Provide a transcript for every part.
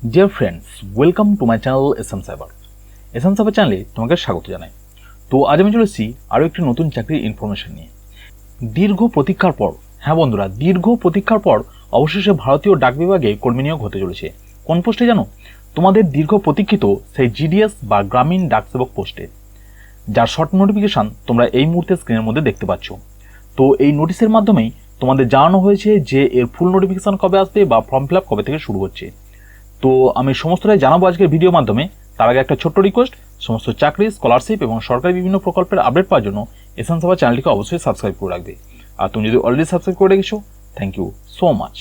Dear friends, welcome to my channel SM cyber. SM cyber চ্যানেলে তোমাকে স্বাগত জানাই। তো আজ আমি চলে এসেছি আরও একটি নতুন চাকরির ইনফরমেশন নিয়ে। দীর্ঘ প্রতীক্ষার পর, হ্যাঁ বন্ধুরা, দীর্ঘ প্রতীক্ষার পর অবশেষে ভারতীয় ডাক বিভাগে কর্মী নিয়োগ হতে চলেছে। কোন পোস্টে জানো? তোমাদের দীর্ঘ প্রতীক্ষিত সেই জিডিএস বা গ্রামীণ ডাক সেবক পোস্টে, যার শর্ট নোটিফিকেশান তোমরা এই মুহূর্তে স্ক্রিনের মধ্যে দেখতে পাচ্ছ। তো এই নোটিশের মাধ্যমেই তোমাদের জানানো হয়েছে যে এর ফুল নোটিফিকেশান কবে আসবে বা ফর্ম ফিল আপ কবে থেকে শুরু হচ্ছে। তো আমি সমস্তটাই জানাবো আজকের ভিডিওর মাধ্যমে। তার আগে একটা ছোট্ট রিকোয়েস্ট, সমস্ত চাকরি, স্কলারশিপ এবং সরকারি বিভিন্ন প্রকল্পের আপডেট পাওয়ার জন্য এসএম সাইবার চ্যানেলটিকে অবশ্যই সাবস্ক্রাইব করে রাখবে। আর তুমি যদি অলরেডি সাবস্ক্রাইব করে রেখেছো, থ্যাংক ইউ সো মাচ।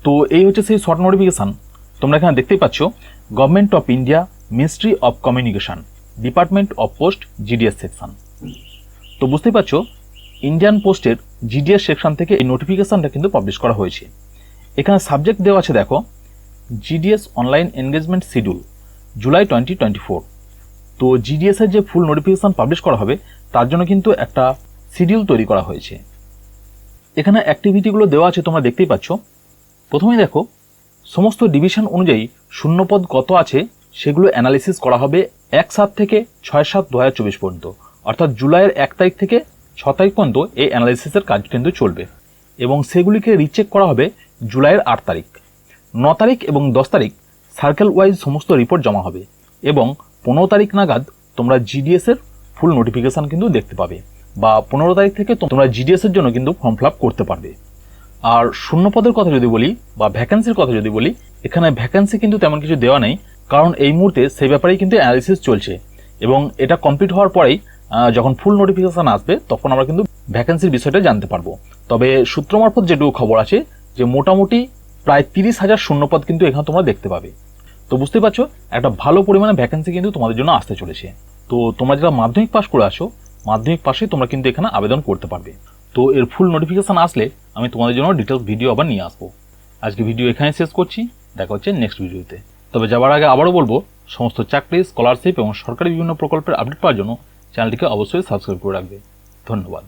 তো এই হচ্ছে সেই শর্ট নোটিফিকেশান। তোমরা এখানে দেখতেই পাচ্ছ, government of India, ministry of communication, department of post, GDS section. তো বুঝতেই পারছো, ইন্ডিয়ান পোস্টের জিডিএস সেকশন থেকে এই নোটিফিকেশানটা কিন্তু পাবলিশ করা হয়েছে। এখানে সাবজেক্ট দেওয়া আছে, দেখো, GDS online engagement schedule July 2024। তো জিডিএস এর যে ফুল নোটিফিকেশান পাবলিশ করা হবে তার জন্য কিন্তু একটা শিডিউল তৈরি করা হয়েছে। এখানে অ্যাক্টিভিটিগুলো দেওয়া আছে, তোমরা দেখতেই পাচ্ছ। প্রথমেই দেখো, সমস্ত ডিভিশন অনুযায়ী শূন্যপদ কত আছে সেগুলো অ্যানালিসিস করা হবে 1/7 থেকে 6/7/2024 পর্যন্ত, অর্থাৎ জুলাইয়ের 1 তারিখ থেকে 6 তারিখ পর্যন্ত এই অ্যানালিসিসের কাজ কিন্তু চলবে। এবং সেগুলিকে রিচেক করা হবে জুলাইয়ের 8 তারিখ। 9 তারিখ এবং 10 তারিখ সার্কেল ওয়াইজ সমস্ত রিপোর্ট জমা হবে এবং 15 তারিখ নাগাদ তোমরা জিডিএস এর ফুল নোটিফিকেশান কিন্তু দেখতে পাবে, বা 15 তারিখ থেকে তোমরা জিডিএস এর জন্য কিন্তু ফর্ম ফিল আপ করতে পারবে। আর শূন্যপদের কথা যদি বলি বা ভ্যাকেন্সির কথা যদি বলি, এখানে ভ্যাকেন্সি কিন্তু তেমন কিছু দেওয়া নেই, কারণ এই মুহূর্তে সেই ব্যাপারেই কিন্তু অ্যানালিসিস চলছে এবং এটা কমপ্লিট হওয়ার পরেই যখন ফুল নোটিফিকেশান আসবে তখন আমরা কিন্তু ভ্যাকেন্সির বিষয়টা জানতে পারবো। তবে সূত্র মারফত যেটুকু খবর আছে যে মোটামুটি প্রায় 30,000 শূন্যপদ কিন্তু এখানে তোমরা দেখতে পাবে। তো বুঝতে পারছো, একটা ভালো পরিমাণে ভ্যাকেন্সি কিন্তু তোমাদের জন্য আসতে চলেছে। তো তোমরা যারা মাধ্যমিক পাস করে আসো, মাধ্যমিক পাশে তোমরা কিন্তু এখানে আবেদন করতে পারবে। তো এর ফুল নোটিফিকেশান আসলে আমি তোমাদের জন্য ডিটেলস ভিডিও আবার নিয়ে আসবো। আজকে ভিডিও এখানে শেষ করছি, দেখা হচ্ছে নেক্সট ভিডিওতে। তবে যাবার আগে আবারও বলবো, সমস্ত চাকরি, স্কলারশিপ এবং সরকারি বিভিন্ন প্রকল্পের আপডেট পাওয়ার জন্য চ্যানেলটিকে অবশ্যই সাবস্ক্রাইব করে রাখবে। ধন্যবাদ।